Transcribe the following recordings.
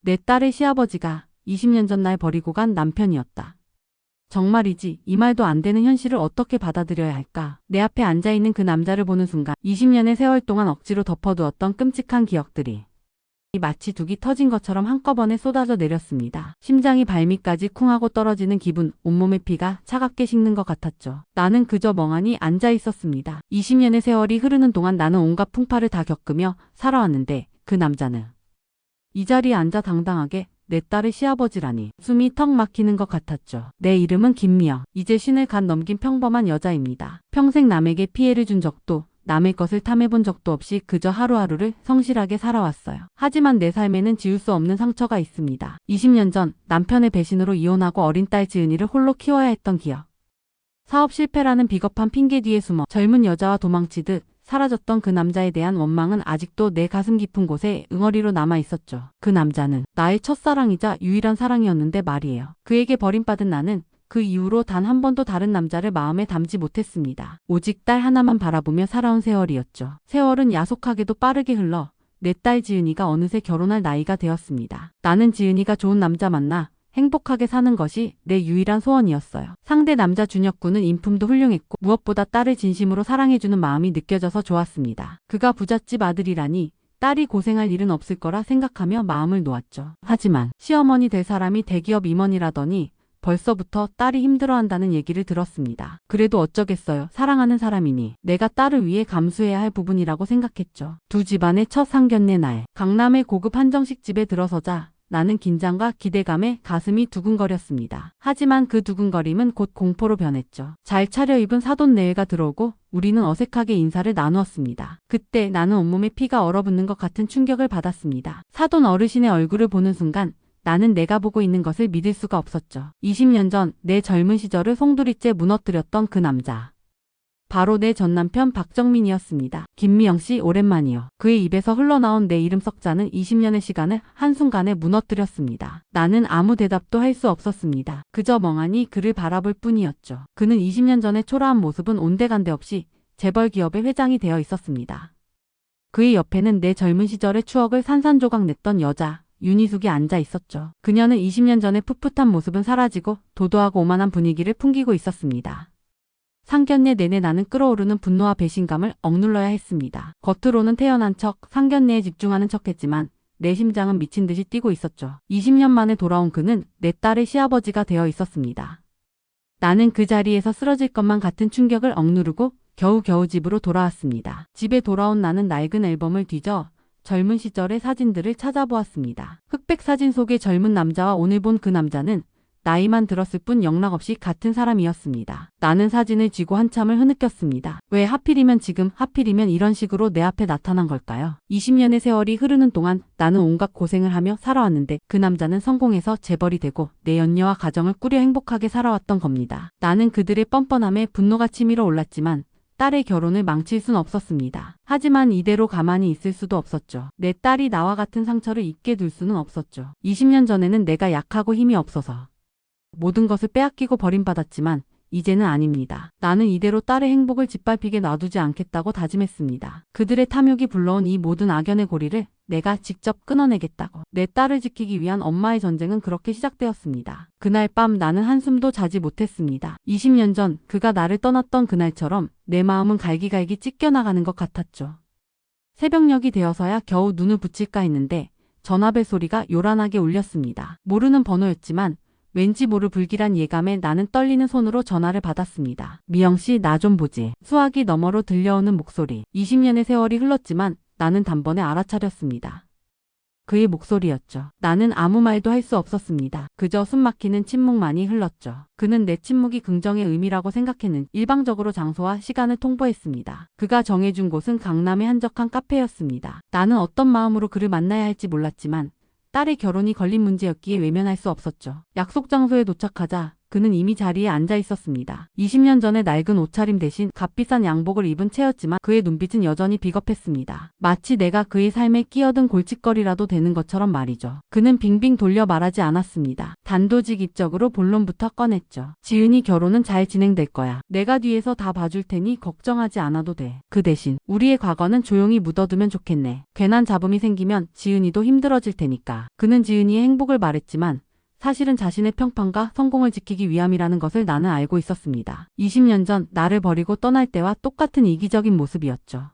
내 딸의 시아버지가 20년 전 날 버리고 간 남편이었다. 정말이지 이 말도 안 되는 현실을 어떻게 받아들여야 할까? 내 앞에 앉아있는 그 남자를 보는 순간 20년의 세월 동안 억지로 덮어두었던 끔찍한 기억들이 마치 둑이 터진 것처럼 한꺼번에 쏟아져 내렸습니다. 심장이 발밑까지 쿵하고 떨어지는 기분, 온몸의 피가 차갑게 식는 것 같았죠. 나는 그저 멍하니 앉아 있었습니다. 20년의 세월이 흐르는 동안 나는 온갖 풍파를 다 겪으며 살아왔는데 그 남자는 이 자리에 앉아 당당하게 내 딸의 시아버지라니 숨이 턱 막히는 것 같았죠. 내 이름은 김미영. 이제 50을 갓 넘긴 평범한 여자입니다. 평생 남에게 피해를 준 적도 남의 것을 탐해본 적도 없이 그저 하루하루를 성실하게 살아왔어요. 하지만 내 삶에는 지울 수 없는 상처가 있습니다. 20년 전 남편의 배신으로 이혼하고 어린 딸 지은이를 홀로 키워야 했던 기억. 사업 실패라는 비겁한 핑계 뒤에 숨어 젊은 여자와 도망치듯 사라졌던 그 남자에 대한 원망은 아직도 내 가슴 깊은 곳에 응어리로 남아 있었죠. 그 남자는 나의 첫사랑이자 유일한 사랑이었는데 말이에요. 그에게 버림받은 나는 그 이후로 단 한 번도 다른 남자를 마음에 담지 못했습니다. 오직 딸 하나만 바라보며 살아온 세월이었죠. 세월은 야속하게도 빠르게 흘러 내 딸 지은이가 어느새 결혼할 나이가 되었습니다. 나는 지은이가 좋은 남자 만나 행복하게 사는 것이 내 유일한 소원이었어요. 상대 남자 준혁군은 인품도 훌륭했고 무엇보다 딸을 진심으로 사랑해주는 마음이 느껴져서 좋았습니다. 그가 부잣집 아들이라니 딸이 고생할 일은 없을 거라 생각하며 마음을 놓았죠. 하지만 시어머니 될 사람이 대기업 임원이라더니 벌써부터 딸이 힘들어한다는 얘기를 들었습니다. 그래도 어쩌겠어요. 사랑하는 사람이니 내가 딸을 위해 감수해야 할 부분이라고 생각했죠. 두 집안의 첫 상견례 날 강남의 고급 한정식집에 들어서자 나는 긴장과 기대감에 가슴이 두근거렸습니다. 하지만 그 두근거림은 곧 공포로 변했죠. 잘 차려입은 사돈네외가 들어오고 우리는 어색하게 인사를 나누었습니다. 그때 나는 온몸에 피가 얼어붙는 것 같은 충격을 받았습니다. 사돈 어르신의 얼굴을 보는 순간 나는 내가 보고 있는 것을 믿을 수가 없었죠. 20년 전 내 젊은 시절을 송두리째 무너뜨렸던 그 남자. 바로 내 전남편 박정민이었습니다. 김미영 씨 오랜만이요. 그의 입에서 흘러나온 내 이름 석자는 20년의 시간을 한순간에 무너뜨렸습니다. 나는 아무 대답도 할 수 없었습니다. 그저 멍하니 그를 바라볼 뿐이었죠. 그는 20년 전의 초라한 모습은 온데간데 없이 재벌 기업의 회장이 되어 있었습니다. 그의 옆에는 내 젊은 시절의 추억을 산산조각 냈던 여자 윤희숙이 앉아 있었죠. 그녀는 20년 전의 풋풋한 모습은 사라지고 도도하고 오만한 분위기를 풍기고 있었습니다. 상견례 내내 나는 끓어오르는 분노와 배신감을 억눌러야 했습니다. 겉으로는 태연한 척, 상견례에 집중하는 척했지만 내 심장은 미친 듯이 뛰고 있었죠. 20년 만에 돌아온 그는 내 딸의 시아버지가 되어 있었습니다. 나는 그 자리에서 쓰러질 것만 같은 충격을 억누르고 겨우겨우 집으로 돌아왔습니다. 집에 돌아온 나는 낡은 앨범을 뒤져 젊은 시절의 사진들을 찾아보았습니다. 흑백 사진 속의 젊은 남자와 오늘 본 그 남자는 나이만 들었을 뿐 영락없이 같은 사람이었습니다. 나는 사진을 쥐고 한참을 흐느꼈습니다. 왜 하필이면 지금, 하필이면 이런 식으로 내 앞에 나타난 걸까요? 20년의 세월이 흐르는 동안 나는 온갖 고생을 하며 살아왔는데 그 남자는 성공해서 재벌이 되고 내 연녀와 가정을 꾸려 행복하게 살아왔던 겁니다. 나는 그들의 뻔뻔함에 분노가 치밀어 올랐지만 딸의 결혼을 망칠 순 없었습니다. 하지만 이대로 가만히 있을 수도 없었죠. 내 딸이 나와 같은 상처를 잊게 둘 수는 없었죠. 20년 전에는 내가 약하고 힘이 없어서 모든 것을 빼앗기고 버림받았지만 이제는 아닙니다. 나는 이대로 딸의 행복을 짓밟히게 놔두지 않겠다고 다짐했습니다. 그들의 탐욕이 불러온 이 모든 악연의 고리를 내가 직접 끊어내겠다고. 내 딸을 지키기 위한 엄마의 전쟁은 그렇게 시작되었습니다. 그날 밤 나는 한숨도 자지 못했습니다. 20년 전 그가 나를 떠났던 그날처럼 내 마음은 갈기갈기 찢겨나가는 것 같았죠. 새벽녘이 되어서야 겨우 눈을 붙일까 했는데 전화벨 소리가 요란하게 울렸습니다. 모르는 번호였지만 왠지 모를 불길한 예감에 나는 떨리는 손으로 전화를 받았습니다. 미영씨, 나 좀 보지. 수화기 너머로 들려오는 목소리. 20년의 세월이 흘렀지만 나는 단번에 알아차렸습니다. 그의 목소리였죠. 나는 아무 말도 할 수 없었습니다. 그저 숨막히는 침묵만이 흘렀죠. 그는 내 침묵이 긍정의 의미라고 생각했는 일방적으로 장소와 시간을 통보했습니다. 그가 정해준 곳은 강남의 한적한 카페였습니다. 나는 어떤 마음으로 그를 만나야 할지 몰랐지만 딸의 결혼이 걸린 문제였기에 외면할 수 없었죠. 약속 장소에 도착하자 그는 이미 자리에 앉아 있었습니다. 20년 전에 낡은 옷차림 대신 값비싼 양복을 입은 채였지만 그의 눈빛은 여전히 비겁했습니다. 마치 내가 그의 삶에 끼어든 골칫거리라도 되는 것처럼 말이죠. 그는 빙빙 돌려 말하지 않았습니다. 단도직입적으로 본론부터 꺼냈죠. 지은이 결혼은 잘 진행될 거야. 내가 뒤에서 다 봐줄 테니 걱정하지 않아도 돼. 그 대신 우리의 과거는 조용히 묻어두면 좋겠네. 괜한 잡음이 생기면 지은이도 힘들어질 테니까. 그는 지은이의 행복을 말했지만 사실은 자신의 평판과 성공을 지키기 위함이라는 것을 나는 알고 있었습니다. 20년 전 나를 버리고 떠날 때와 똑같은 이기적인 모습이었죠.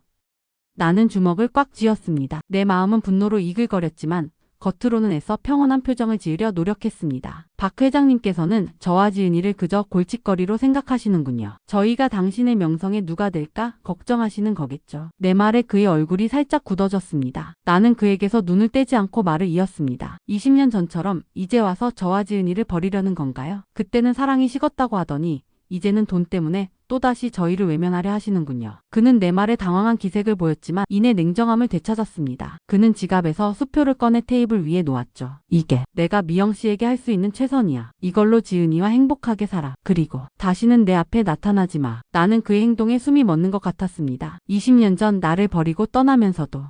나는 주먹을 꽉 쥐었습니다. 내 마음은 분노로 이글거렸지만 겉으로는 애써 평온한 표정을 지으려 노력했습니다. 박 회장님께서는 저와 지은이를 그저 골칫거리로 생각하시는군요. 저희가 당신의 명성에 누가 될까 걱정하시는 거겠죠. 내 말에 그의 얼굴이 살짝 굳어졌습니다. 나는 그에게서 눈을 떼지 않고 말을 이었습니다. 20년 전처럼 이제 와서 저와 지은이를 버리려는 건가요? 그때는 사랑이 식었다고 하더니 이제는 돈 때문에 또다시 저희를 외면하려 하시는군요. 그는 내 말에 당황한 기색을 보였지만 이내 냉정함을 되찾았습니다. 그는 지갑에서 수표를 꺼내 테이블 위에 놓았죠. 이게 내가 미영 씨에게 할 수 있는 최선이야. 이걸로 지은이와 행복하게 살아. 그리고 다시는 내 앞에 나타나지 마. 나는 그의 행동에 숨이 멎는 것 같았습니다. 20년 전 나를 버리고 떠나면서도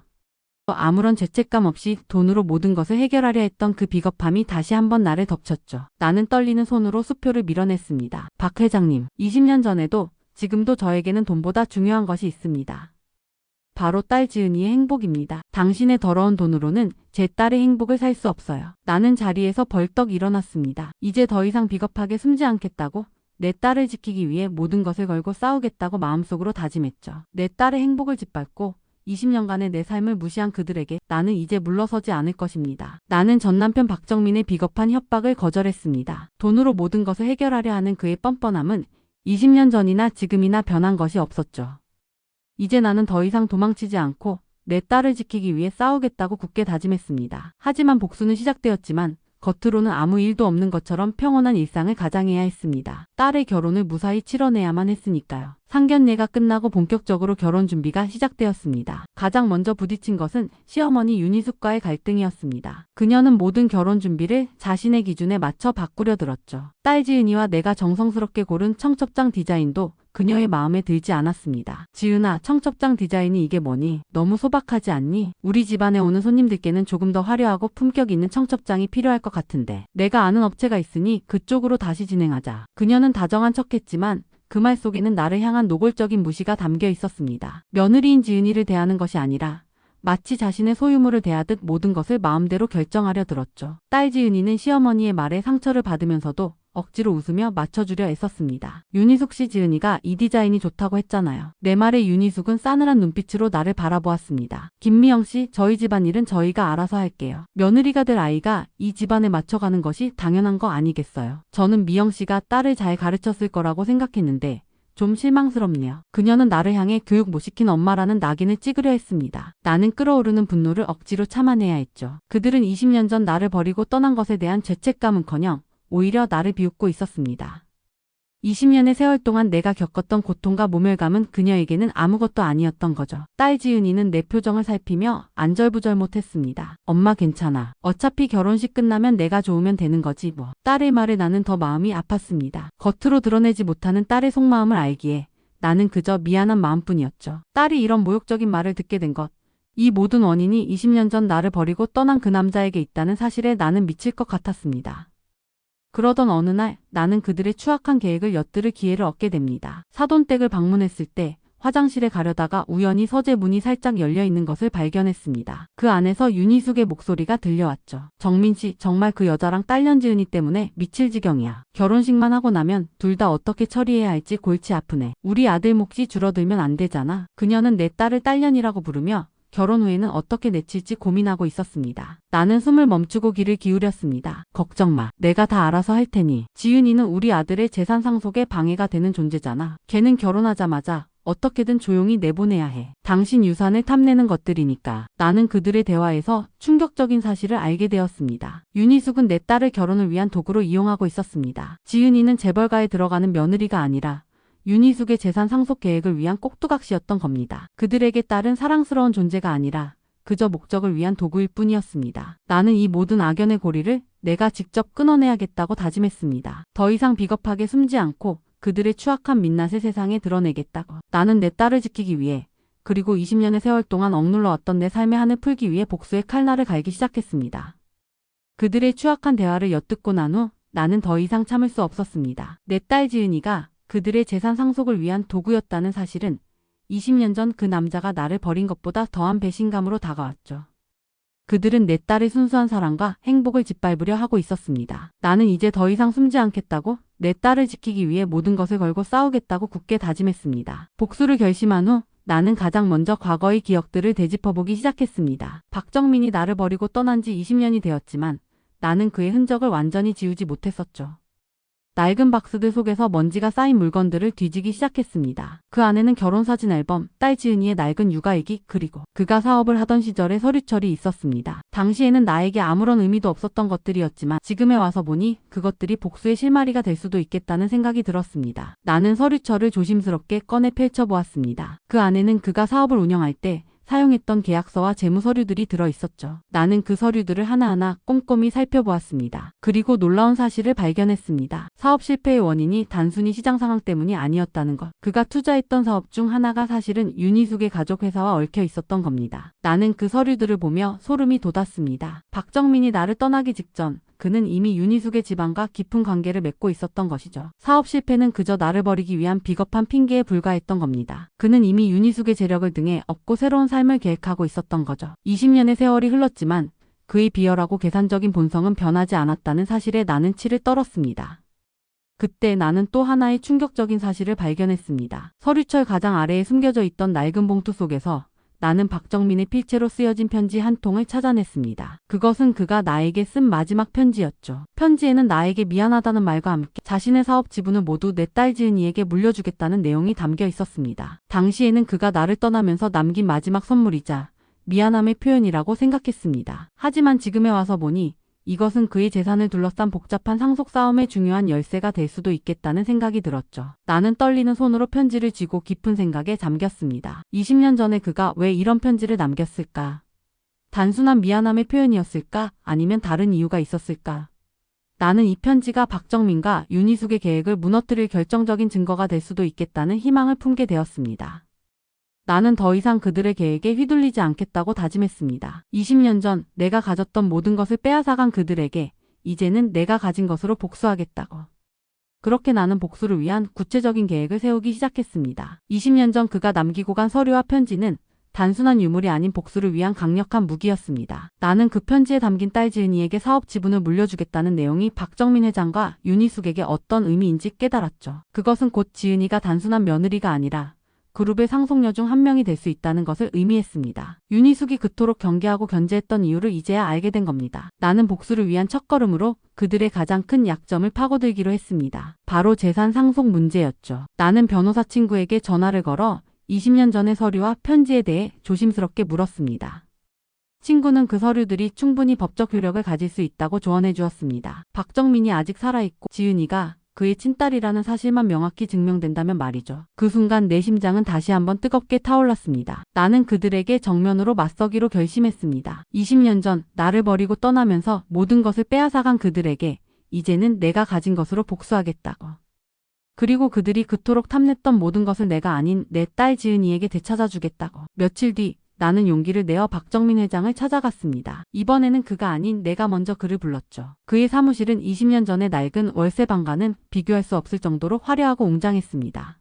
아무런 죄책감 없이 돈으로 모든 것을 해결하려 했던 그 비겁함이 다시 한번 나를 덮쳤죠. 나는 떨리는 손으로 수표를 밀어냈습니다. 박 회장님, 20년 전에도 지금도 저에게는 돈보다 중요한 것이 있습니다. 바로 딸 지은이의 행복입니다. 당신의 더러운 돈으로는 제 딸의 행복을 살 수 없어요. 나는 자리에서 벌떡 일어났습니다. 이제 더 이상 비겁하게 숨지 않겠다고 내 딸을 지키기 위해 모든 것을 걸고 싸우겠다고 마음속으로 다짐했죠. 내 딸의 행복을 짓밟고 20년간의 내 삶을 무시한 그들에게 나는 이제 물러서지 않을 것입니다. 나는 전남편 박정민의 비겁한 협박을 거절했습니다. 돈으로 모든 것을 해결하려 하는 그의 뻔뻔함은 20년 전이나 지금이나 변한 것이 없었죠. 이제 나는 더 이상 도망치지 않고 내 딸을 지키기 위해 싸우겠다고 굳게 다짐했습니다. 하지만 복수는 시작되었지만 겉으로는 아무 일도 없는 것처럼 평온한 일상을 가장해야 했습니다. 딸의 결혼을 무사히 치러내야만 했으니까요. 상견례가 끝나고 본격적으로 결혼 준비가 시작되었습니다. 가장 먼저 부딪힌 것은 시어머니 윤희숙과의 갈등이었습니다. 그녀는 모든 결혼 준비를 자신의 기준에 맞춰 바꾸려 들었죠. 딸 지은이와 내가 정성스럽게 고른 청첩장 디자인도 그녀의 마음에 들지 않았습니다. 지은아, 청첩장 디자인이 이게 뭐니? 너무 소박하지 않니? 우리 집안에 오는 손님들께는 조금 더 화려하고 품격 있는 청첩장이 필요할 것 같은데. 내가 아는 업체가 있으니 그쪽으로 다시 진행하자. 그녀는 다정한 척했지만 그 말 속에는 나를 향한 노골적인 무시가 담겨 있었습니다. 며느리인 지은이를 대하는 것이 아니라 마치 자신의 소유물을 대하듯 모든 것을 마음대로 결정하려 들었죠. 딸 지은이는 시어머니의 말에 상처를 받으면서도 억지로 웃으며 맞춰주려 애썼습니다. 윤희숙 씨, 지은이가 이 디자인이 좋다고 했잖아요. 내 말에 윤희숙은 싸늘한 눈빛으로 나를 바라보았습니다. 김미영 씨, 저희 집안일은 저희가 알아서 할게요. 며느리가 될 아이가 이 집안에 맞춰가는 것이 당연한 거 아니겠어요. 저는 미영 씨가 딸을 잘 가르쳤을 거라고 생각했는데 좀 실망스럽네요. 그녀는 나를 향해 교육 못 시킨 엄마라는 낙인을 찍으려 했습니다. 나는 끓어오르는 분노를 억지로 참아내야 했죠. 그들은 20년 전 나를 버리고 떠난 것에 대한 죄책감은커녕 오히려 나를 비웃고 있었습니다. 20년의 세월 동안 내가 겪었던 고통과 모멸감은 그녀에게는 아무것도 아니었던 거죠. 딸 지은이는 내 표정을 살피며 안절부절 못했습니다. 엄마 괜찮아. 어차피 결혼식 끝나면 내가 좋으면 되는 거지 뭐. 딸의 말에 나는 더 마음이 아팠습니다. 겉으로 드러내지 못하는 딸의 속마음을 알기에 나는 그저 미안한 마음뿐이었죠. 딸이 이런 모욕적인 말을 듣게 된 것. 이 모든 원인이 20년 전 나를 버리고 떠난 그 남자에게 있다는 사실에 나는 미칠 것 같았습니다. 그러던 어느 날 나는 그들의 추악한 계획을 엿들을 기회를 얻게 됩니다. 사돈댁을 방문했을 때 화장실에 가려다가 우연히 서재 문이 살짝 열려 있는 것을 발견했습니다. 그 안에서 윤희숙의 목소리가 들려왔죠. 정민 씨, 정말 그 여자랑 딸년 지은이 때문에 미칠 지경이야. 결혼식만 하고 나면 둘 다 어떻게 처리해야 할지 골치 아프네. 우리 아들 몫이 줄어들면 안 되잖아. 그녀는 내 딸을 딸년이라고 부르며 결혼 후에는 어떻게 내칠지 고민하고 있었습니다. 나는 숨을 멈추고 귀를 기울였습니다. 걱정 마. 내가 다 알아서 할 테니. 지은이는 우리 아들의 재산 상속에 방해가 되는 존재잖아. 걔는 결혼하자마자 어떻게든 조용히 내보내야 해. 당신 유산을 탐내는 것들이니까. 나는 그들의 대화에서 충격적인 사실을 알게 되었습니다. 윤희숙은 내 딸을 결혼을 위한 도구로 이용하고 있었습니다. 지은이는 재벌가에 들어가는 며느리가 아니라 윤희숙의 재산 상속 계획을 위한 꼭두각시였던 겁니다. 그들에게 딸은 사랑스러운 존재가 아니라 그저 목적을 위한 도구일 뿐이었습니다. 나는 이 모든 악연의 고리를 내가 직접 끊어내야겠다고 다짐했습니다. 더 이상 비겁하게 숨지 않고 그들의 추악한 민낯을 세상에 드러내겠다고. 나는 내 딸을 지키기 위해, 그리고 20년의 세월 동안 억눌러왔던 내 삶의 한을 풀기 위해 복수의 칼날을 갈기 시작했습니다. 그들의 추악한 대화를 엿듣고 난 후 나는 더 이상 참을 수 없었습니다. 내 딸 지은이가 그들의 재산 상속을 위한 도구였다는 사실은 20년 전 그 남자가 나를 버린 것보다 더한 배신감으로 다가왔죠. 그들은 내 딸의 순수한 사랑과 행복을 짓밟으려 하고 있었습니다. 나는 이제 더 이상 숨지 않겠다고, 내 딸을 지키기 위해 모든 것을 걸고 싸우겠다고 굳게 다짐했습니다. 복수를 결심한 후 나는 가장 먼저 과거의 기억들을 되짚어보기 시작했습니다. 박정민이 나를 버리고 떠난 지 20년이 되었지만 나는 그의 흔적을 완전히 지우지 못했었죠. 낡은 박스들 속에서 먼지가 쌓인 물건들을 뒤지기 시작했습니다. 그 안에는 결혼사진 앨범, 딸 지은이의 낡은 육아일기, 그리고 그가 사업을 하던 시절의 서류철이 있었습니다. 당시에는 나에게 아무런 의미도 없었던 것들이었지만 지금에 와서 보니 그것들이 복수의 실마리가 될 수도 있겠다는 생각이 들었습니다. 나는 서류철을 조심스럽게 꺼내 펼쳐보았습니다. 그 안에는 그가 사업을 운영할 때 사용했던 계약서와 재무 서류들이 들어 있었죠. 나는 그 서류들을 하나하나 꼼꼼히 살펴보았습니다. 그리고 놀라운 사실을 발견했습니다. 사업 실패의 원인이 단순히 시장 상황 때문이 아니었다는 것. 그가 투자했던 사업 중 하나가 사실은 윤희숙의 가족 회사와 얽혀 있었던 겁니다. 나는 그 서류들을 보며 소름이 돋았습니다. 박정민이 나를 떠나기 직전 그는 이미 윤희숙의 집안과 깊은 관계를 맺고 있었던 것이죠. 사업 실패는 그저 나를 버리기 위한 비겁한 핑계에 불과했던 겁니다. 그는 이미 윤희숙의 재력을 등에 업고 새로운 삶을 계획하고 있었던 거죠. 20년의 세월이 흘렀지만 그의 비열하고 계산적인 본성은 변하지 않았다는 사실에 나는 치를 떨었습니다. 그때 나는 또 하나의 충격적인 사실을 발견했습니다. 서류철 가장 아래에 숨겨져 있던 낡은 봉투 속에서 나는 박정민의 필체로 쓰여진 편지 한 통을 찾아냈습니다. 그것은 그가 나에게 쓴 마지막 편지였죠. 편지에는 나에게 미안하다는 말과 함께 자신의 사업 지분을 모두 내 딸 지은이에게 물려주겠다는 내용이 담겨 있었습니다. 당시에는 그가 나를 떠나면서 남긴 마지막 선물이자 미안함의 표현이라고 생각했습니다. 하지만 지금에 와서 보니 이것은 그의 재산을 둘러싼 복잡한 상속 싸움의 중요한 열쇠가 될 수도 있겠다는 생각이 들었죠. 나는 떨리는 손으로 편지를 쥐고 깊은 생각에 잠겼습니다. 20년 전에 그가 왜 이런 편지를 남겼을까? 단순한 미안함의 표현이었을까? 아니면 다른 이유가 있었을까? 나는 이 편지가 박정민과 윤희숙의 계획을 무너뜨릴 결정적인 증거가 될 수도 있겠다는 희망을 품게 되었습니다. 나는 더 이상 그들의 계획에 휘둘리지 않겠다고 다짐했습니다. 20년 전 내가 가졌던 모든 것을 빼앗아간 그들에게 이제는 내가 가진 것으로 복수하겠다고. 그렇게 나는 복수를 위한 구체적인 계획을 세우기 시작했습니다. 20년 전 그가 남기고 간 서류와 편지는 단순한 유물이 아닌 복수를 위한 강력한 무기였습니다. 나는 그 편지에 담긴 딸 지은이에게 사업 지분을 물려주겠다는 내용이 박정민 회장과 윤희숙에게 어떤 의미인지 깨달았죠. 그것은 곧 지은이가 단순한 며느리가 아니라 그룹의 상속녀 중 한 명이 될 수 있다는 것을 의미했습니다. 윤희숙이 그토록 경계하고 견제했던 이유를 이제야 알게 된 겁니다. 나는 복수를 위한 첫걸음으로 그들의 가장 큰 약점을 파고들기로 했습니다. 바로 재산 상속 문제였죠. 나는 변호사 친구에게 전화를 걸어 20년 전의 서류와 편지에 대해 조심스럽게 물었습니다. 친구는 그 서류들이 충분히 법적 효력을 가질 수 있다고 조언해 주었습니다. 박정민이 아직 살아있고 지은이가 그의 친딸이라는 사실만 명확히 증명된다면 말이죠. 그 순간 내 심장은 다시 한번 뜨겁게 타올랐습니다. 나는 그들에게 정면으로 맞서기로 결심했습니다. 20년 전 나를 버리고 떠나면서 모든 것을 빼앗아간 그들에게 이제는 내가 가진 것으로 복수하겠다고. 그리고 그들이 그토록 탐냈던 모든 것을 내가 아닌 내 딸 지은이에게 되찾아 주겠다고. 며칠 뒤 나는 용기를 내어 박정민 회장을 찾아갔습니다. 이번에는 그가 아닌 내가 먼저 그를 불렀죠. 그의 사무실은 20년 전의 낡은 월세방과는 비교할 수 없을 정도로 화려하고 웅장했습니다.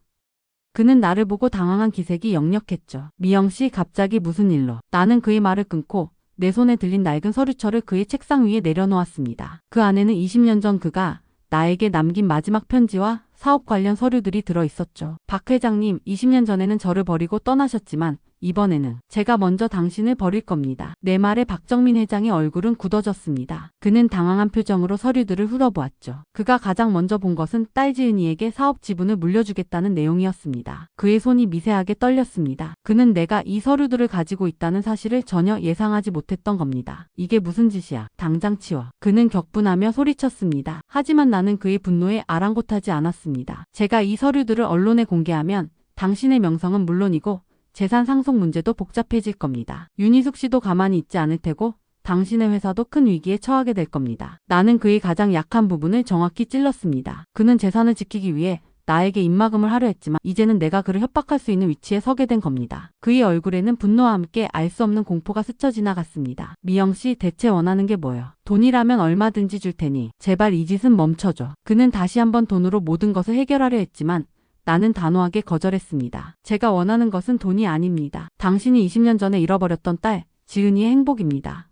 그는 나를 보고 당황한 기색이 역력했죠. 미영 씨, 갑자기 무슨 일로? 나는 그의 말을 끊고 내 손에 들린 낡은 서류철을 그의 책상 위에 내려놓았습니다. 그 안에는 20년 전 그가 나에게 남긴 마지막 편지와 사업 관련 서류들이 들어 있었죠. 박 회장님, 20년 전에는 저를 버리고 떠나셨지만 이번에는 제가 먼저 당신을 버릴 겁니다. 내 말에 박정민 회장의 얼굴은 굳어졌습니다. 그는 당황한 표정으로 서류들을 훑어보았죠. 그가 가장 먼저 본 것은 딸 지은이에게 사업 지분을 물려주겠다는 내용이었습니다. 그의 손이 미세하게 떨렸습니다. 그는 내가 이 서류들을 가지고 있다는 사실을 전혀 예상하지 못했던 겁니다. 이게 무슨 짓이야? 당장 치워. 그는 격분하며 소리쳤습니다. 하지만 나는 그의 분노에 아랑곳하지 않았습니다. 제가 이 서류들을 언론에 공개하면 당신의 명성은 물론이고 재산 상속 문제도 복잡해질 겁니다. 윤희숙 씨도 가만히 있지 않을 테고 당신의 회사도 큰 위기에 처하게 될 겁니다. 나는 그의 가장 약한 부분을 정확히 찔렀습니다. 그는 재산을 지키기 위해 나에게 입막음을 하려 했지만 이제는 내가 그를 협박할 수 있는 위치에 서게 된 겁니다. 그의 얼굴에는 분노와 함께 알 수 없는 공포가 스쳐 지나갔습니다. 미영 씨, 대체 원하는 게 뭐예요? 돈이라면 얼마든지 줄 테니 제발 이 짓은 멈춰줘. 그는 다시 한번 돈으로 모든 것을 해결하려 했지만 나는 단호하게 거절했습니다. 제가 원하는 것은 돈이 아닙니다. 당신이 20년 전에 잃어버렸던 딸 지은이의 행복입니다.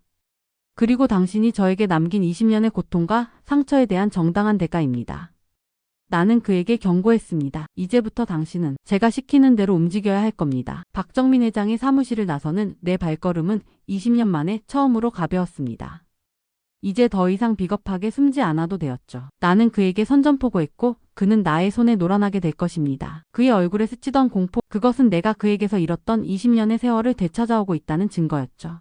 그리고 당신이 저에게 남긴 20년의 고통과 상처에 대한 정당한 대가입니다. 나는 그에게 경고했습니다. 이제부터 당신은 제가 시키는 대로 움직여야 할 겁니다. 박정민 회장의 사무실을 나서는 내 발걸음은 20년 만에 처음으로 가벼웠습니다. 이제 더 이상 비겁하게 숨지 않아도 되었죠. 나는 그에게 선전포고했고 그는 나의 손에 놀아나게 될 것입니다. 그의 얼굴에 스치던 공포, 그것은 내가 그에게서 잃었던 20년의 세월을 되찾아오고 있다는 증거였죠.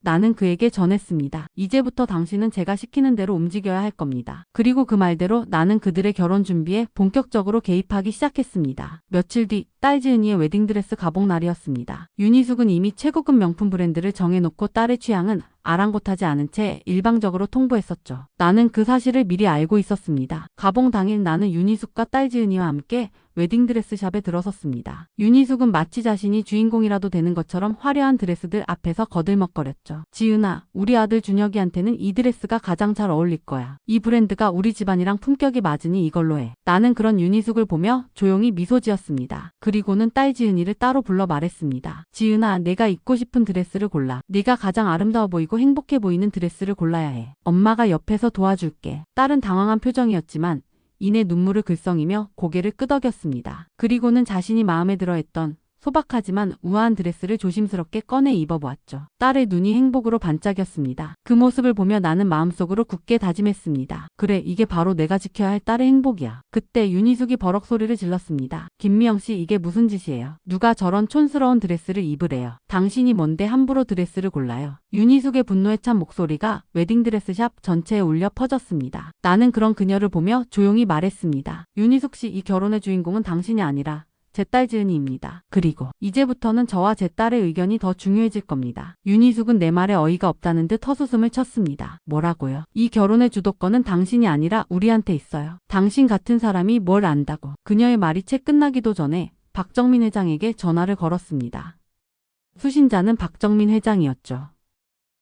나는 그에게 전했습니다. 이제부터 당신은 제가 시키는 대로 움직여야 할 겁니다. 그리고 그 말대로 나는 그들의 결혼 준비에 본격적으로 개입하기 시작했습니다. 며칠 뒤 딸 지은이의 웨딩드레스 가복 날이었습니다. 윤희숙은 이미 최고급 명품 브랜드를 정해놓고 딸의 취향은 아랑곳하지 않은 채 일방적으로 통보했었죠. 나는 그 사실을 미리 알고 있었습니다. 가봉 당일 나는 윤희숙과 딸 지은이와 함께 웨딩드레스 샵에 들어섰습니다. 윤희숙은 마치 자신이 주인공이라도 되는 것처럼 화려한 드레스들 앞에서 거들먹거렸죠. 지은아, 우리 아들 준혁이한테는 이 드레스가 가장 잘 어울릴 거야. 이 브랜드가 우리 집안이랑 품격이 맞으니 이걸로 해. 나는 그런 윤희숙을 보며 조용히 미소 지었습니다. 그리고는 딸 지은이를 따로 불러 말했습니다. 지은아, 내가 입고 싶은 드레스를 골라. 네가 가장 아름다워 보이고 행복해 보이는 드레스를 골라야 해. 엄마가 옆에서 도와줄게. 딸은 당황한 표정이었지만 이내 눈물을 글썽이며 고개를 끄덕였습니다. 그리고는 자신이 마음에 들어했던 소박하지만 우아한 드레스를 조심스럽게 꺼내 입어보았죠. 딸의 눈이 행복으로 반짝였습니다. 그 모습을 보며 나는 마음속으로 굳게 다짐했습니다. 그래, 이게 바로 내가 지켜야 할 딸의 행복이야. 그때 윤희숙이 버럭 소리를 질렀습니다. 김미영 씨, 이게 무슨 짓이에요? 누가 저런 촌스러운 드레스를 입으래요? 당신이 뭔데 함부로 드레스를 골라요? 윤희숙의 분노에 찬 목소리가 웨딩드레스샵 전체에 울려 퍼졌습니다. 나는 그런 그녀를 보며 조용히 말했습니다. 윤희숙 씨, 이 결혼의 주인공은 당신이 아니라 제 딸 지은이입니다. 그리고 이제부터는 저와 제 딸의 의견이 더 중요해질 겁니다. 윤희숙은 내 말에 어이가 없다는 듯 헛웃음을 쳤습니다. 뭐라고요? 이 결혼의 주도권은 당신이 아니라 우리한테 있어요. 당신 같은 사람이 뭘 안다고. 그녀의 말이 채 끝나기도 전에 박정민 회장에게 전화를 걸었습니다. 수신자는 박정민 회장이었죠.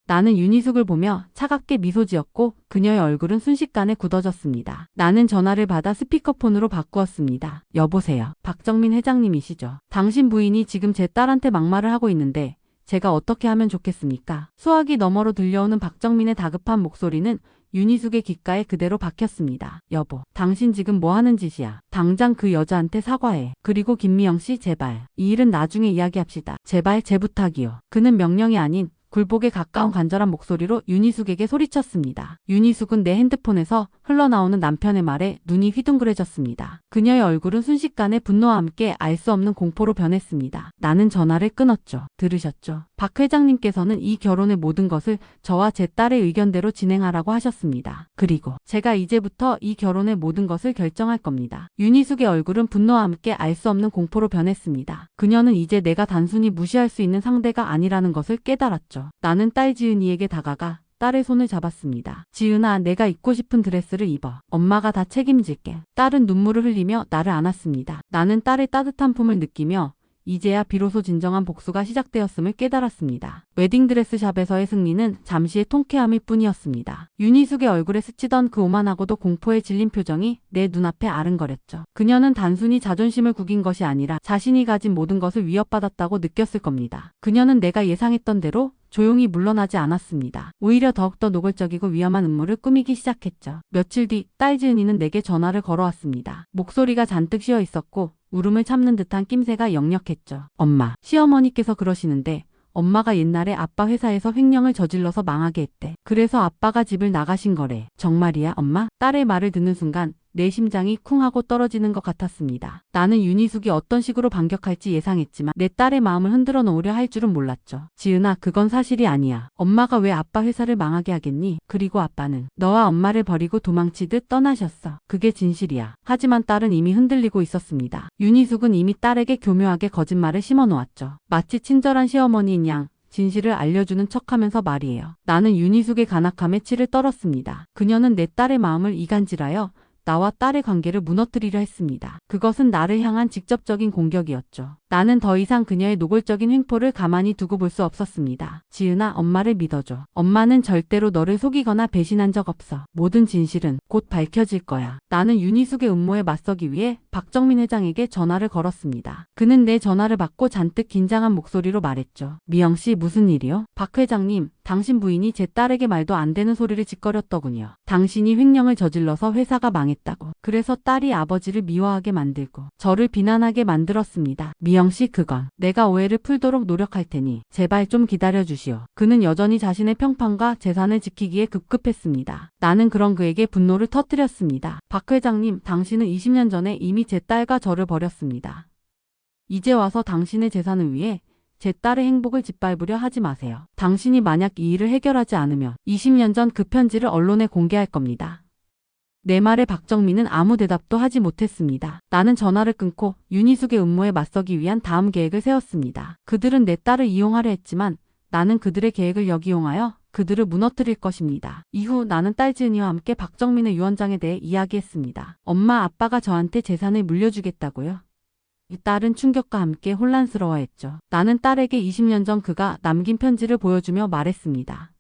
나는 윤희숙을 보며 차갑게 미소 지었고 그녀의 얼굴은 순식간에 굳어졌습니다. 나는 전화를 받아 스피커폰으로 바꾸었습니다. 여보세요. 박정민 회장님이시죠? 당신 부인이 지금 제 딸한테 막말을 하고 있는데 제가 어떻게 하면 좋겠습니까? 수화기 너머로 들려오는 박정민의 다급한 목소리는 윤희숙의 귓가에 그대로 박혔습니다. 여보, 당신 지금 뭐 하는 짓이야? 당장 그 여자한테 사과해. 그리고 김미영 씨, 제발. 이 일은 나중에 이야기합시다. 제발, 제 부탁이요. 그는 명령이 아닌 굴복에 가까운 간절한 목소리로 윤희숙에게 소리쳤습니다. 윤희숙은 내 핸드폰에서 흘러나오는 남편의 말에 눈이 휘둥그레졌습니다. 그녀의 얼굴은 순식간에 분노와 함께 알 수 없는 공포로 변했습니다. 나는 전화를 끊었죠. 들으셨죠? 박 회장님께서는 이 결혼의 모든 것을 저와 제 딸의 의견대로 진행하라고 하셨습니다. 그리고 제가 이제부터 이 결혼의 모든 것을 결정할 겁니다. 윤희숙의 얼굴은 분노와 함께 알 수 없는 공포로 변했습니다. 그녀는 이제 내가 단순히 무시할 수 있는 상대가 아니라는 것을 깨달았죠. 나는 딸 지은이에게 다가가 딸의 손을 잡았습니다. 지은아, 내가 입고 싶은 드레스를 입어. 엄마가 다 책임질게. 딸은 눈물을 흘리며 나를 안았습니다. 나는 딸의 따뜻한 품을 느끼며 이제야 비로소 진정한 복수가 시작되었음을 깨달았습니다. 웨딩드레스 샵에서의 승리는 잠시의 통쾌함일 뿐이었습니다. 윤희숙의 얼굴에 스치던 그 오만하고도 공포에 질린 표정이 내 눈앞에 아른거렸죠. 그녀는 단순히 자존심을 구긴 것이 아니라 자신이 가진 모든 것을 위협받았다고 느꼈을 겁니다. 그녀는 내가 예상했던 대로 조용히 물러나지 않았습니다. 오히려 더욱더 노골적이고 위험한 음모를 꾸미기 시작했죠. 며칠 뒤 딸 지은이는 내게 전화를 걸어왔습니다. 목소리가 잔뜩 쉬어 있었고 울음을 참는 듯한 낌새가 역력했죠. 엄마, 시어머니께서 그러시는데 엄마가 옛날에 아빠 회사에서 횡령을 저질러서 망하게 했대. 그래서 아빠가 집을 나가신 거래. 정말이야, 엄마? 딸의 말을 듣는 순간 내 심장이 쿵 하고 떨어지는 것 같았습니다. 나는 윤희숙이 어떤 식으로 반격할지 예상했지만 내 딸의 마음을 흔들어 놓으려 할 줄은 몰랐죠. 지은아, 그건 사실이 아니야. 엄마가 왜 아빠 회사를 망하게 하겠니? 그리고 아빠는 너와 엄마를 버리고 도망치듯 떠나셨어. 그게 진실이야. 하지만 딸은 이미 흔들리고 있었습니다. 윤희숙은 이미 딸에게 교묘하게 거짓말을 심어 놓았죠. 마치 친절한 시어머니인 양 진실을 알려주는 척하면서 말이에요. 나는 윤희숙의 간악함에 치를 떨었습니다. 그녀는 내 딸의 마음을 이간질하여 나와 딸의 관계를 무너뜨리려 했습니다. 그것은 나를 향한 직접적인 공격이었죠. 나는 더 이상 그녀의 노골적인 횡포를 가만히 두고 볼 수 없었습니다. 지은아, 엄마를 믿어줘. 엄마는 절대로 너를 속이거나 배신한 적 없어. 모든 진실은 곧 밝혀질 거야. 나는 윤희숙의 음모에 맞서기 위해 박정민 회장에게 전화를 걸었습니다. 그는 내 전화를 받고 잔뜩 긴장한 목소리로 말했죠. 미영씨, 무슨 일이요? 박 회장님, 당신 부인이 제 딸에게 말도 안 되는 소리를 짓거렸더군요. 당신이 횡령을 저질러서 회사가 망했다고. 그래서 딸이 아버지를 미워하게 만들고 저를 비난하게 만들었습니다. 미영씨, 그건 내가 오해를 풀도록 노력할 테니 제발 좀 기다려주시오. 그는 여전히 자신의 평판과 재산을 지키기에 급급했습니다. 나는 그런 그에게 분노를 터뜨렸습니다. 박 회장님, 당신은 20년 전에 이미 제 딸과 저를 버렸습니다. 이제 와서 당신의 재산을 위해 제 딸의 행복을 짓밟으려 하지 마세요. 당신이 만약 이 일을 해결하지 않으면 20년 전 그 편지를 언론에 공개할 겁니다. 내 말에 박정민은 아무 대답도 하지 못했습니다. 나는 전화를 끊고 윤희숙의 음모에 맞서기 위한 다음 계획을 세웠습니다. 그들은 내 딸을 이용하려 했지만 나는 그들의 계획을 역이용하여 그들을 무너뜨릴 것입니다. 이후 나는 딸 지은이와 함께 박정민의 유언장에 대해 이야기했습니다. 엄마, 아빠가 저한테 재산을 물려주겠다고요? 이 딸은 충격과 함께 혼란스러워했죠. 나는 딸에게 20년 전 그가 남긴 편지를 보여주며 말했습니다.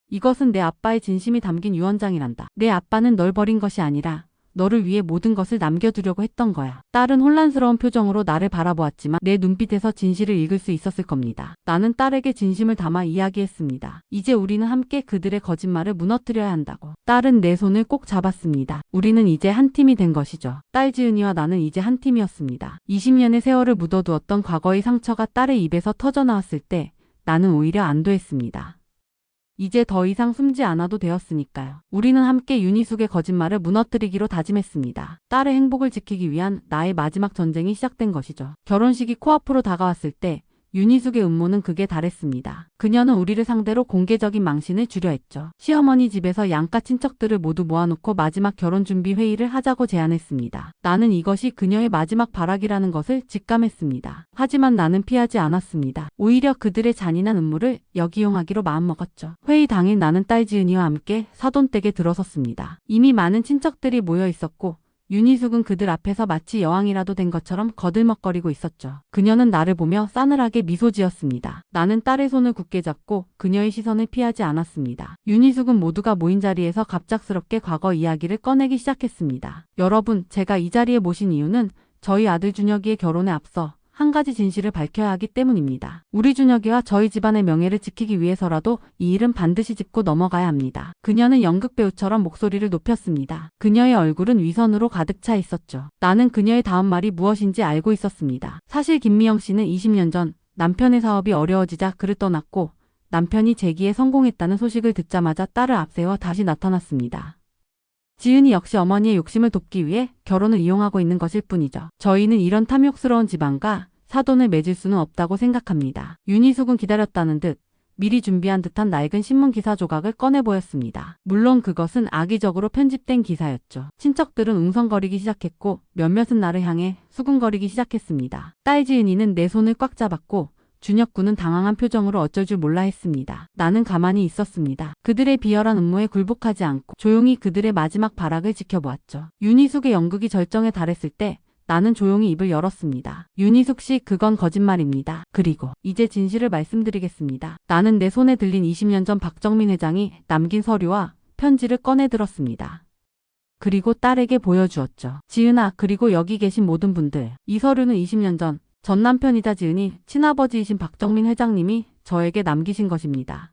이것은 내 아빠의 진심이 담긴 유언장이란다. 내 아빠는 널 버린 것이 아니라 너를 위해 모든 것을 남겨두려고 했던 거야. 딸은 혼란스러운 표정으로 나를 바라보았지만 내 눈빛에서 진실을 읽을 수 있었을 겁니다. 나는 딸에게 진심을 담아 이야기했습니다. 이제 우리는 함께 그들의 거짓말을 무너뜨려야 한다고. 딸은 내 손을 꼭 잡았습니다. 우리는 이제 한 팀이 된 것이죠. 딸 지은이와 나는 이제 한 팀이었습니다. 20년의 세월을 묻어두었던 과거의 상처가 딸의 입에서 터져나왔을 때 나는 오히려 안도했습니다. 이제 더 이상 숨지 않아도 되었으니까요. 우리는 함께 윤희숙의 거짓말을 무너뜨리기로 다짐했습니다. 딸의 행복을 지키기 위한 나의 마지막 전쟁이 시작된 것이죠. 결혼식이 코앞으로 다가왔을 때 윤희숙의 음모는 극에 달했습니다. 그녀는 우리를 상대로 공개적인 망신을 주려 했죠. 시어머니 집에서 양가 친척들을 모두 모아놓고 마지막 결혼 준비 회의를 하자고 제안했습니다. 나는 이것이 그녀의 마지막 발악이라는 것을 직감했습니다. 하지만 나는 피하지 않았습니다. 오히려 그들의 잔인한 음모를 역이용하기로 마음먹었죠. 회의 당일 나는 딸 지은이와 함께 사돈댁에 들어섰습니다. 이미 많은 친척들이 모여 있었고 윤희숙은 그들 앞에서 마치 여왕이라도 된 것처럼 거들먹거리고 있었죠. 그녀는 나를 보며 싸늘하게 미소 지었습니다. 나는 딸의 손을 굳게 잡고 그녀의 시선을 피하지 않았습니다. 윤희숙은 모두가 모인 자리에서 갑작스럽게 과거 이야기를 꺼내기 시작했습니다. 여러분, 제가 이 자리에 모신 이유는 저희 아들 준혁이의 결혼에 앞서 한 가지 진실을 밝혀야 하기 때문입니다. 우리 준혁이와 저희 집안의 명예를 지키기 위해서라도 이 일은 반드시 짚고 넘어가야 합니다. 그녀는 연극배우처럼 목소리를 높였습니다. 그녀의 얼굴은 위선으로 가득 차 있었죠. 나는 그녀의 다음 말이 무엇인지 알고 있었습니다. 사실 김미영 씨는 20년 전 남편의 사업이 어려워지자 그를 떠났고 남편이 재기에 성공했다는 소식을 듣자마자 딸을 앞세워 다시 나타났습니다. 지은이 역시 어머니의 욕심을 돕기 위해 결혼을 이용하고 있는 것일 뿐이죠. 저희는 이런 탐욕스러운 집안과 사돈을 맺을 수는 없다고 생각합니다. 윤희숙은 기다렸다는 듯 미리 준비한 듯한 낡은 신문기사 조각을 꺼내 보였습니다. 물론 그것은 악의적으로 편집된 기사였죠. 친척들은 웅성거리기 시작했고 몇몇은 나를 향해 수군거리기 시작했습니다. 딸 지은이는 내 손을 꽉 잡았고 준혁 군은 당황한 표정으로 어쩔 줄 몰라 했습니다. 나는 가만히 있었습니다. 그들의 비열한 음모에 굴복하지 않고 조용히 그들의 마지막 발악을 지켜보았죠. 윤희숙의 연극이 절정에 달했을 때 나는 조용히 입을 열었습니다. 윤희숙 씨, 그건 거짓말입니다. 그리고 이제 진실을 말씀드리겠습니다. 나는 내 손에 들린 20년 전 박정민 회장이 남긴 서류와 편지를 꺼내 들었습니다. 그리고 딸에게 보여주었죠. 지은아, 그리고 여기 계신 모든 분들, 이 서류는 20년 전 남편이자 지은이 친아버지이신 박정민 회장님이 저에게 남기신 것입니다.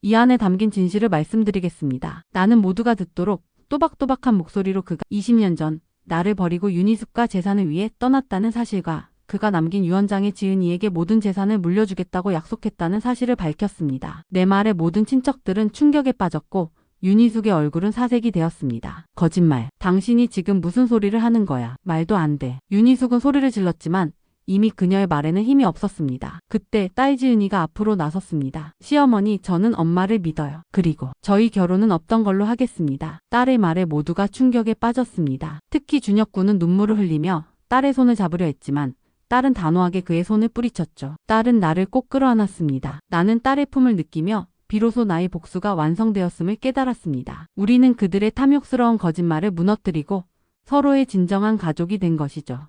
이 안에 담긴 진실을 말씀드리겠습니다. 나는 모두가 듣도록 또박또박한 목소리로 그가 20년 전 나를 버리고 윤희숙과 재산을 위해 떠났다는 사실과 그가 남긴 유언장에 지은이에게 모든 재산을 물려주겠다고 약속했다는 사실을 밝혔습니다. 내 말에 모든 친척들은 충격에 빠졌고 윤희숙의 얼굴은 사색이 되었습니다. 거짓말. 당신이 지금 무슨 소리를 하는 거야. 말도 안 돼. 윤희숙은 소리를 질렀지만 이미 그녀의 말에는 힘이 없었습니다. 그때 딸 지은이가 앞으로 나섰습니다. 시어머니, 저는 엄마를 믿어요. 그리고 저희 결혼은 없던 걸로 하겠습니다. 딸의 말에 모두가 충격에 빠졌습니다. 특히 준혁군은 눈물을 흘리며 딸의 손을 잡으려 했지만 딸은 단호하게 그의 손을 뿌리쳤죠. 딸은 나를 꼭 끌어안았습니다. 나는 딸의 품을 느끼며 비로소 나의 복수가 완성되었음을 깨달았습니다. 우리는 그들의 탐욕스러운 거짓말을 무너뜨리고 서로의 진정한 가족이 된 것이죠.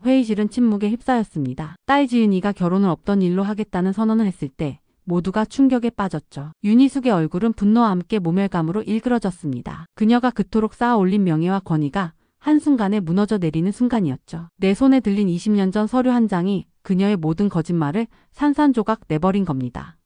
회의실은 침묵에 휩싸였습니다. 딸 지은이가 결혼을 없던 일로 하겠다는 선언을 했을 때 모두가 충격에 빠졌죠. 윤희숙의 얼굴은 분노와 함께 모멸감으로 일그러졌습니다. 그녀가 그토록 쌓아 올린 명예와 권위가 한순간에 무너져 내리는 순간이었죠. 내 손에 들린 20년 전 서류 한 장이 그녀의 모든 거짓말을 산산조각 내버린 겁니다.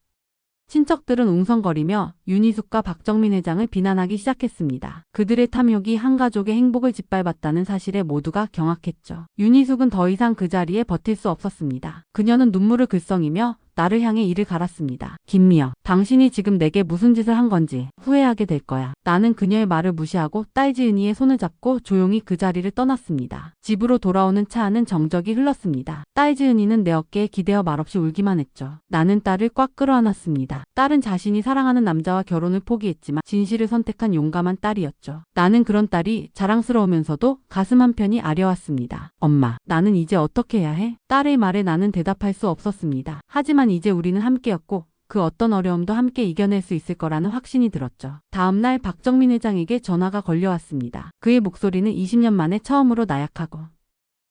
친척들은 웅성거리며 윤희숙과 박정민 회장을 비난하기 시작했습니다. 그들의 탐욕이 한 가족의 행복을 짓밟았다는 사실에 모두가 경악했죠. 윤희숙은 더 이상 그 자리에 버틸 수 없었습니다. 그녀는 눈물을 글썽이며 나를 향해 이를 갈았습니다. 김미영, 당신이 지금 내게 무슨 짓을 한 건지 후회하게 될 거야. 나는 그녀의 말을 무시하고 딸 지은이의 손을 잡고 조용히 그 자리를 떠났습니다. 집으로 돌아오는 차 안은 정적이 흘렀습니다. 딸 지은이는 내 어깨에 기대어 말없이 울기만 했죠. 나는 딸을 꽉 끌어안았습니다. 딸은 자신이 사랑하는 남자와 결혼을 포기했지만 진실을 선택한 용감한 딸이었죠. 나는 그런 딸이 자랑스러우면서도 가슴 한편이 아려왔습니다. 엄마, 나는 이제 어떻게 해야 해? 딸의 말에 나는 대답할 수 없었습니다. 하지만 이제 우리는 함께였고 그 어떤 어려움도 함께 이겨낼 수 있을 거라는 확신이 들었죠. 다음 날 박정민 회장에게 전화가 걸려왔습니다. 그의 목소리는 20년 만에 처음으로 나약하고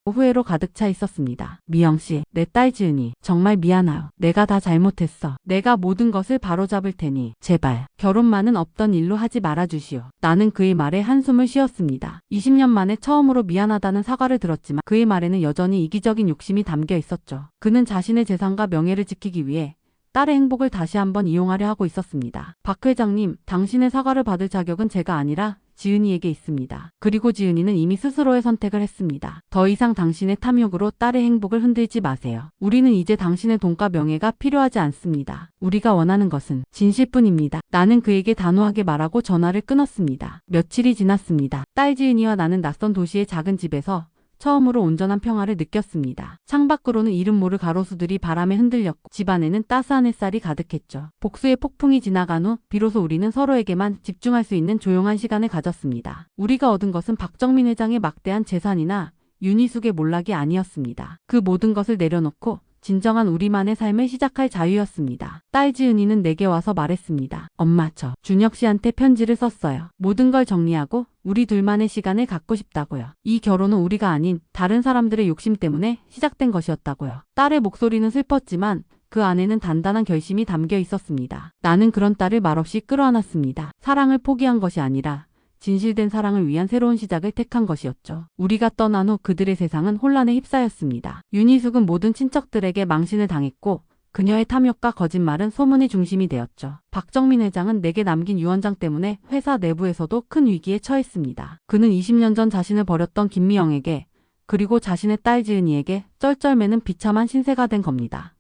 후회로 가득 차 있었습니다. 미영씨, 내 딸 지은이 정말 미안해요. 내가 다 잘못했어. 내가 모든 것을 바로잡을 테니 제발 결혼만은 없던 일로 하지 말아주시오. 나는 그의 말에 한숨을 쉬었습니다. 20년 만에 처음으로 미안하다는 사과를 들었지만 그의 말에는 여전히 이기적인 욕심이 담겨 있었죠. 그는 자신의 재산과 명예를 지키기 위해 딸의 행복을 다시 한번 이용하려 하고 있었습니다. 박 회장님, 당신의 사과를 받을 자격은 제가 아니라 지은이에게 있습니다. 그리고 지은이는 이미 스스로의 선택을 했습니다. 더 이상 당신의 탐욕으로 딸의 행복을 흔들지 마세요. 우리는 이제 당신의 돈과 명예가 필요하지 않습니다. 우리가 원하는 것은 진실뿐입니다. 나는 그에게 단호하게 말하고 전화를 끊었습니다. 며칠이 지났습니다. 딸 지은이와 나는 낯선 도시의 작은 집에서 처음으로 온전한 평화를 느꼈습니다. 창밖으로는 이름 모를 가로수들이 바람에 흔들렸고 집안에는 따스한 햇살이 가득했죠. 복수의 폭풍이 지나간 후 비로소 우리는 서로에게만 집중할 수 있는 조용한 시간을 가졌습니다. 우리가 얻은 것은 박정민 회장의 막대한 재산이나 윤희숙의 몰락이 아니었습니다. 그 모든 것을 내려놓고 진정한 우리만의 삶을 시작할 자유였습니다. 딸 지은이는 내게 와서 말했습니다. 엄마, 저 준혁 씨한테 편지를 썼어요. 모든 걸 정리하고 우리 둘만의 시간을 갖고 싶다고요. 이 결혼은 우리가 아닌 다른 사람들의 욕심 때문에 시작된 것이었다고요. 딸의 목소리는 슬펐지만 그 안에는 단단한 결심이 담겨 있었습니다. 나는 그런 딸을 말없이 끌어안았습니다. 사랑을 포기한 것이 아니라 진실된 사랑을 위한 새로운 시작을 택한 것이었죠. 우리가 떠난 후 그들의 세상은 혼란에 휩싸였습니다. 윤희숙은 모든 친척들에게 망신을 당했고 그녀의 탐욕과 거짓말은 소문의 중심이 되었죠. 박정민 회장은 내게 남긴 유언장 때문에 회사 내부에서도 큰 위기에 처했습니다. 그는 20년 전 자신을 버렸던 김미영에게 그리고 자신의 딸 지은이에게 쩔쩔매는 비참한 신세가 된 겁니다.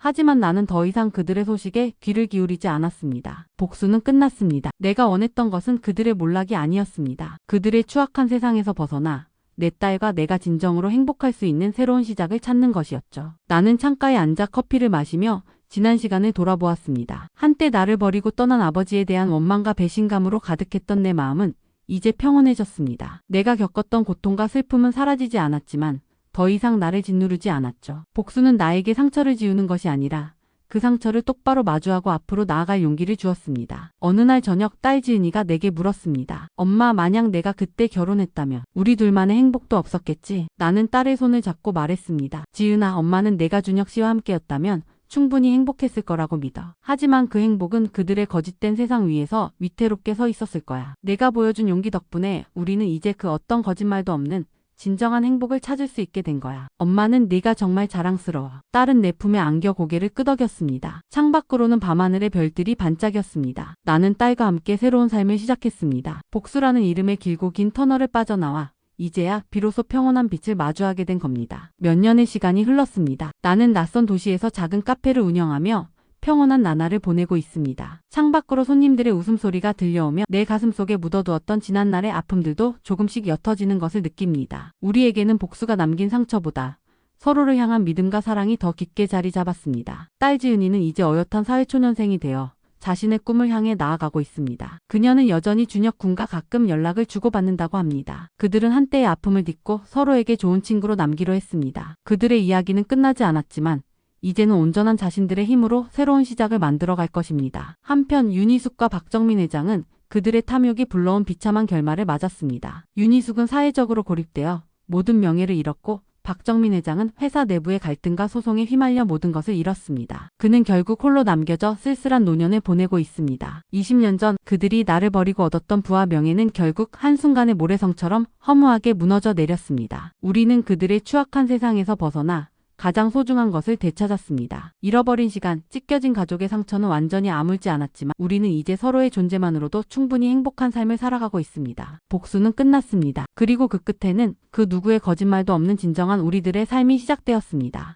하지만 나는 더 이상 그들의 소식에 귀를 기울이지 않았습니다. 복수는 끝났습니다. 내가 원했던 것은 그들의 몰락이 아니었습니다. 그들의 추악한 세상에서 벗어나 내 딸과 내가 진정으로 행복할 수 있는 새로운 시작을 찾는 것이었죠. 나는 창가에 앉아 커피를 마시며 지난 시간을 돌아보았습니다. 한때 나를 버리고 떠난 아버지에 대한 원망과 배신감으로 가득했던 내 마음은 이제 평온해졌습니다. 내가 겪었던 고통과 슬픔은 사라지지 않았지만 더 이상 나를 짓누르지 않았죠. 복수는 나에게 상처를 지우는 것이 아니라 그 상처를 똑바로 마주하고 앞으로 나아갈 용기를 주었습니다. 어느 날 저녁 딸 지은이가 내게 물었습니다. 엄마, 만약 내가 그때 결혼했다면 우리 둘만의 행복도 없었겠지? 나는 딸의 손을 잡고 말했습니다. 지은아, 엄마는 내가 준혁 씨와 함께였다면 충분히 행복했을 거라고 믿어. 하지만 그 행복은 그들의 거짓된 세상 위에서 위태롭게 서 있었을 거야. 내가 보여준 용기 덕분에 우리는 이제 그 어떤 거짓말도 없는 진정한 행복을 찾을 수 있게 된 거야. 엄마는 네가 정말 자랑스러워. 딸은 내 품에 안겨 고개를 끄덕였습니다. 창밖으로는 밤하늘의 별들이 반짝였습니다. 나는 딸과 함께 새로운 삶을 시작했습니다. 복수라는 이름의 길고 긴 터널을 빠져나와 이제야 비로소 평온한 빛을 마주하게 된 겁니다. 몇 년의 시간이 흘렀습니다. 나는 낯선 도시에서 작은 카페를 운영하며 평온한 나날을 보내고 있습니다. 창밖으로 손님들의 웃음소리가 들려오며 내 가슴속에 묻어두었던 지난날의 아픔들도 조금씩 옅어지는 것을 느낍니다. 우리에게는 복수가 남긴 상처보다 서로를 향한 믿음과 사랑이 더 깊게 자리 잡았습니다. 딸 지은이는 이제 어엿한 사회초년생이 되어 자신의 꿈을 향해 나아가고 있습니다. 그녀는 여전히 준혁 군과 가끔 연락을 주고받는다고 합니다. 그들은 한때의 아픔을 딛고 서로에게 좋은 친구로 남기로 했습니다. 그들의 이야기는 끝나지 않았지만 이제는 온전한 자신들의 힘으로 새로운 시작을 만들어갈 것입니다. 한편 윤희숙과 박정민 회장은 그들의 탐욕이 불러온 비참한 결말을 맞았습니다. 윤희숙은 사회적으로 고립되어 모든 명예를 잃었고 박정민 회장은 회사 내부의 갈등과 소송에 휘말려 모든 것을 잃었습니다. 그는 결국 홀로 남겨져 쓸쓸한 노년을 보내고 있습니다. 20년 전 그들이 나를 버리고 얻었던 부와 명예는 결국 한순간의 모래성처럼 허무하게 무너져 내렸습니다. 우리는 그들의 추악한 세상에서 벗어나 가장 소중한 것을 되찾았습니다. 잃어버린 시간, 찢겨진 가족의 상처는 완전히 아물지 않았지만 우리는 이제 서로의 존재만으로도 충분히 행복한 삶을 살아가고 있습니다. 복수는 끝났습니다. 그리고 그 끝에는 그 누구의 거짓말도 없는 진정한 우리들의 삶이 시작되었습니다.